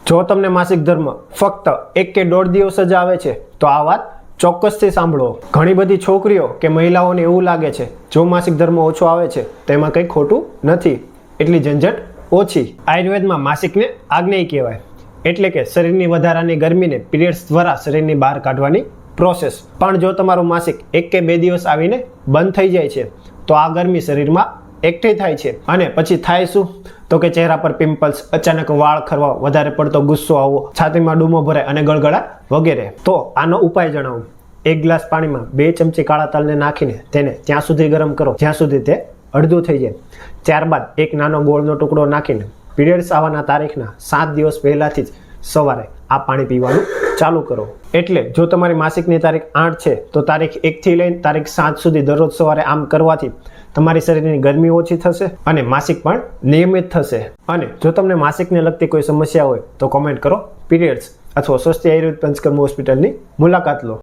જો તમને માસિક ધર્મ ફક્ત 1 કે 1.5 દિવસ જ આવે છે તો આ વાત ચોક્કસથી સાંભળો. ઘણી બધી છોકરીઓ કે મહિલાઓને એવું લાગે છે જો માસિક ધર્મ ઓછો આવે છે તો એમાં કંઈ ખોટું નથી, એટલી ઝંઝટ ઓછી. આયુર્વેદમાં માસિકને આગ્નેય કહેવાય, એટલે કે શરીરની વધારાની ગરમીને પીરિયડ્સ દ્વારા શરીરની બહાર કાઢવાની પ્રોસેસ. પણ જો તમારું માસિક 1 કે 2 દિવસ આવીને બંધ થઈ જાય છે તો આ ગરમી શરીરમાં એકઠી થાય છે અને પછી થાય શું તો કે ચહેરા પર પિમ્પલ્સ, અચાનક વાળ ખરવા, વધારે પડતો ગુસ્સો આવવો, છાતીમાં ડૂમો ભરાય અને ગળગળાટ વગેરે. તો આનો ઉપાય જણાવું. 1 ગ્લાસ પાણીમાં 2 ચમચી કાળા તલને નાખીને તેને ત્યાં સુધી ગરમ કરો જ્યાં સુધી તે અડધું થઈ જાય. ત્યારબાદ એક નાનો ગોળનો ટુકડો નાખીને પીરિયડ્સ આવવાના તારીખના 7 દિવસ પહેલાથી જ સવારે આ પાણી પીવાનું ચાલુ કરો. એટલે જો તમારી માસિકની તારીખ 8 છે તો તારીખ 1 થી લઈને તારીખ 7 સુધી દરરોજ સવારે આમ કરવાથી તમારી શરીરની ગરમી ઓછી થશે અને માસિક પણ નિયમિત થશે. અને જો તમને માસિકને લગતી કોઈ સમસ્યા હોય તો કોમેન્ટ કરો પીરિયડ્સ અથવા સ્વસ્તિ આયુર્વેદ પંચકર્મ હોસ્પિટલની મુલાકાત લો.